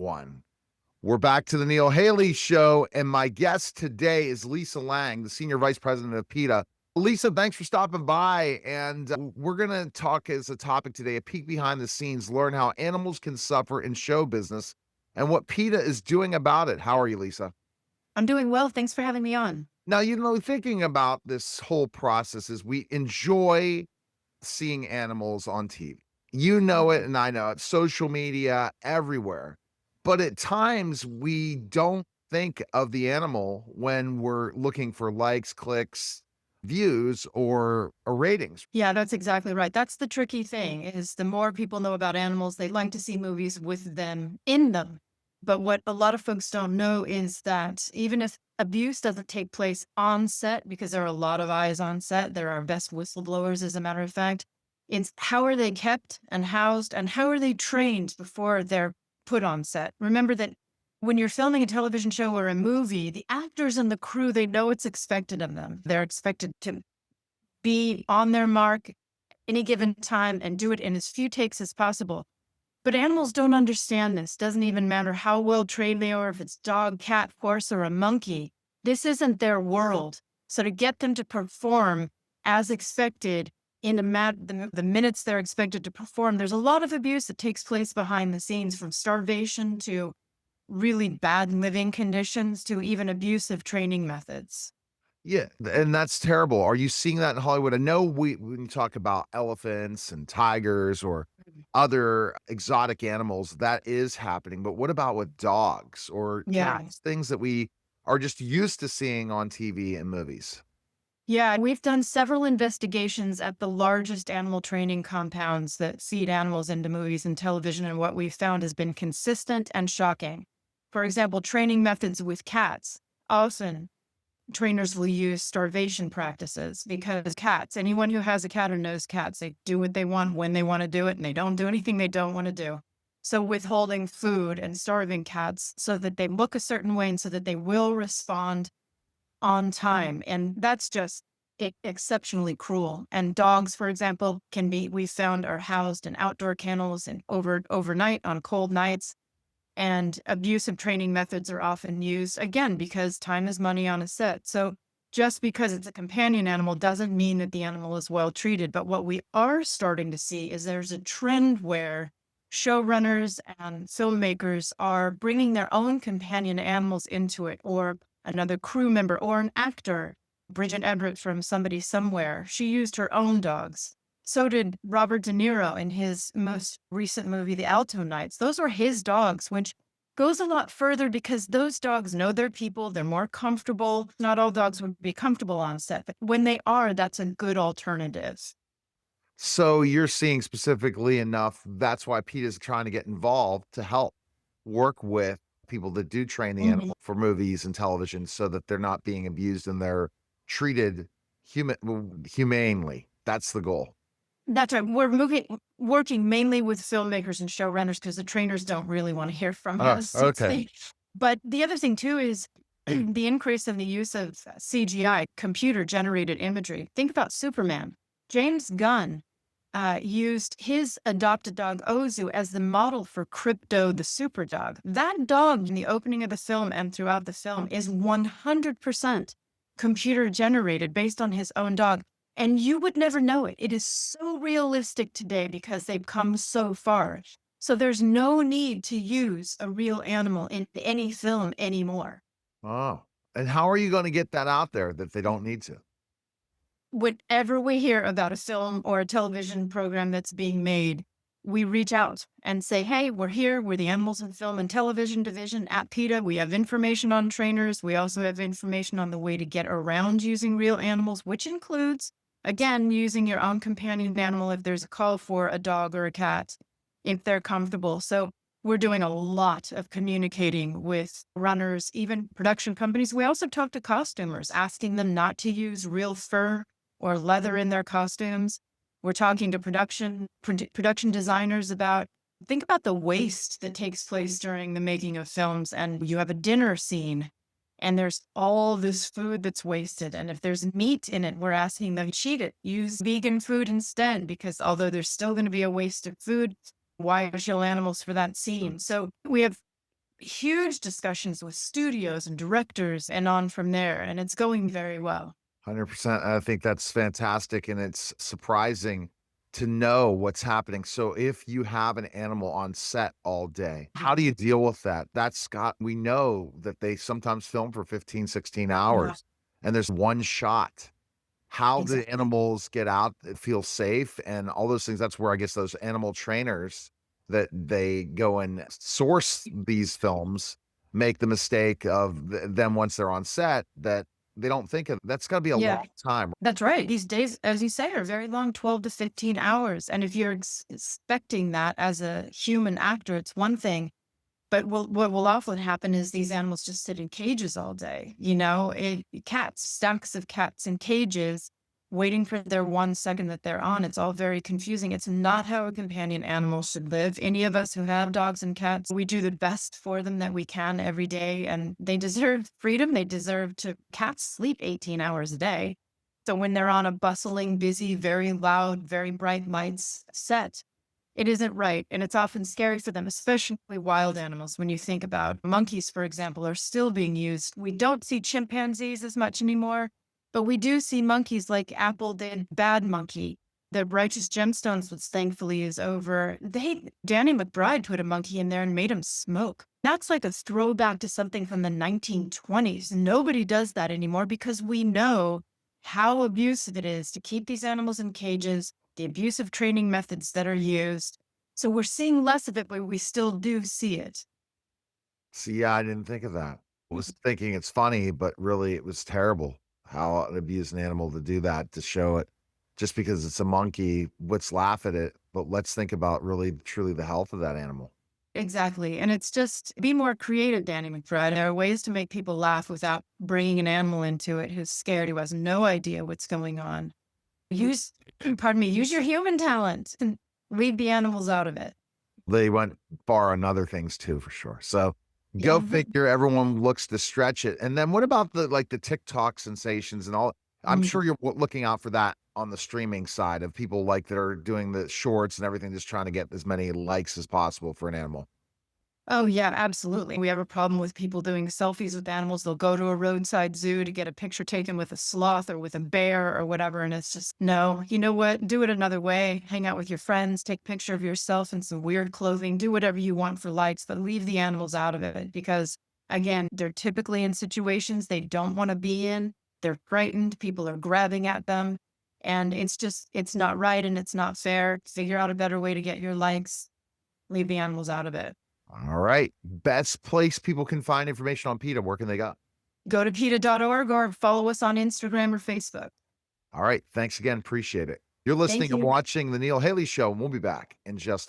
one. We're back to the Neil Haley Show, and my guest today is Lisa Lange, the Senior Vice President of PETA. Lisa, thanks for stopping by, and we're going to talk as a topic today, a peek behind the scenes, learn how animals can suffer in show business and what PETA is doing about it. How are you, Lisa? I'm doing well. Thanks for having me on. Now, thinking about this whole process is we enjoy seeing animals on TV. You know it, Mhm. and I know it. Social media, everywhere. But at times, we don't think of the animal when we're looking for likes, clicks, views, or ratings. Yeah, that's exactly right. That's the tricky thing is the more people know about animals, they like to see movies with them in them. But what a lot of folks don't know is that even if abuse doesn't take place on set, because there are a lot of eyes on set, there are best whistleblowers, as a matter of fact, it's how are they kept and housed and how are they trained before they're put on set? Remember that when you're filming a television show or a movie, the actors and the crew, they know what's expected of them. They're expected to be on their mark any given time and do it in as few takes as possible. But animals don't understand this. Doesn't even matter how well trained they are, if it's dog, cat, horse, or a monkey. This isn't their world. So to get them to perform as expected in the minutes they're expected to perform, there's a lot of abuse that takes place behind the scenes, from starvation to really bad living conditions to even abusive training methods. Yeah, and that's terrible. Are you seeing that in Hollywood? I know when you talk about elephants and tigers or other exotic animals, that is happening. But what about with dogs or Yeah. cats, things that we are just used to seeing on TV and movies? Yeah, we've done several investigations at the largest animal training compounds that feed animals into movies and television, and what we've found has been consistent and shocking. For example, training methods with cats. Often, trainers will use starvation practices because cats, anyone who has a cat or knows cats, they do what they want when they want to do it, and they don't do anything they don't want to do. So, withholding food and starving cats so that they look a certain way and so that they will respond on time. And that's just exceptionally cruel. And dogs, for example, we found are housed in outdoor kennels and overnight on cold nights. And abusive training methods are often used, again, because time is money on a set. So just because it's a companion animal doesn't mean that the animal is well treated. But what we are starting to see is there's a trend where showrunners and filmmakers are bringing their own companion animals into it, or another crew member, or an actor. Bridget Everett from Somebody Somewhere, she used her own dogs. So did Robert De Niro in his most recent movie, The Alto Nights. Those were his dogs, which goes a lot further because those dogs know their people. They're more comfortable. Not all dogs would be comfortable on set, but when they are, that's a good alternative. So you're seeing specifically enough, that's why PETA is trying to get involved to help work with people that do train the Mhm. animal for movies and television so that they're not being abused and they're treated humanely. That's the goal. That's right. Working mainly with filmmakers and showrunners because the trainers don't really want to hear from us. Okay. But the other thing too is the increase in the use of CGI, computer generated imagery. Think about Superman. James Gunn used his adopted dog Ozu as the model for Crypto the super dog. That dog in the opening of the film and throughout the film is 100% computer generated based on his own dog. And you would never know it. It is so realistic today because they've come so far. So there's no need to use a real animal in any film anymore. Oh, and how are you gonna get that out there that they don't need to? Whenever we hear about a film or a television program that's being made, we reach out and say, hey, we're here. We're the Animals in Film and Television Division at PETA. We have information on trainers. We also have information on the way to get around using real animals, which includes, again, using your own companion animal if there's a call for a dog or a cat, if they're comfortable. So we're doing a lot of communicating with runners, even production companies. We also talk to costumers, asking them not to use real fur or leather in their costumes. We're talking to production designers about, think about the waste that takes place during the making of films. And you have a dinner scene and there's all this food that's wasted. And if there's meat in it, we're asking them to cheat it, use vegan food instead, because although there's still going to be a waste of food, why kill animals for that scene? So we have huge discussions with studios and directors and on from there, and it's going very well. 100%. I think that's fantastic, and it's surprising to know what's happening. So if you have an animal on set all day, how do you deal with that? That's got we know that they sometimes film for 15, 16 Yeah, hours, and there's one shot. How do exactly. animals get out and feel safe and all those things? That's where I guess those animal trainers that they go and source these films make the mistake of them once they're on set that they don't think of. That's gotta be a Yeah, long time. that's right. These days, as you say, are very long, 12 to 15 hours. And if you're expecting that as a human actor, it's one thing. But what will often happen is these animals just sit in cages all day. Cats, stacks of cats in cages, waiting for their 1 second that they're on. It's all very confusing. It's not how a companion animal should live. Any of us who have dogs and cats, we do the best for them that we can every day, and they deserve freedom. They deserve to. Cats sleep 18 hours a day. So when they're on a bustling, busy, very loud, very bright lights set, it isn't right, and it's often scary for them, especially wild animals. When you think about monkeys, for example, are still being used. We don't see chimpanzees as much anymore, but we do see monkeys like Apple did Bad Monkey. The Righteous Gemstones, which thankfully is over. Danny McBride put a monkey in there and made him smoke. That's like a throwback to something from the 1920s. Nobody does that anymore because we know how abusive it is to keep these animals in cages, the abusive training methods that are used. So we're seeing less of it, but we still do see it. See, yeah, I didn't think of that. I was thinking it's funny, but really it was terrible how it abused an animal to do that, to show it just because it's a monkey. Let's laugh at it, but let's think about really truly the health of that animal. Exactly. And it's just be more creative, Danny McBride. There are ways to make people laugh without bringing an animal into it who's scared, who has no idea what's going on. Use, pardon me, use your human talent and leave the animals out of it. They went far on other things too, for sure. So go Yeah. figure, everyone looks to stretch it. And then what about the TikTok sensations and all? I'm Mm. sure you're looking out for that on the streaming side of people like that are doing the shorts and everything, just trying to get as many likes as possible for an animal. Oh, yeah, absolutely. We have a problem with people doing selfies with animals. They'll go to a roadside zoo to get a picture taken with a sloth or with a bear or whatever. And it's just, no, you know what? Do it another way. Hang out with your friends, take a picture of yourself in some weird clothing, do whatever you want for likes, but leave the animals out of it because, again, they're typically in situations they don't want to be in. They're frightened. People are grabbing at them. And it's not right and it's not fair. Figure out a better way to get your likes. Leave the animals out of it. All right. Best place people can find information on PETA. Where can they go? Go to PETA.org or follow us on Instagram or Facebook. All right. Thanks again. Appreciate it. You're Thank listening and you. watching The Neil Haley Show, and we'll be back in just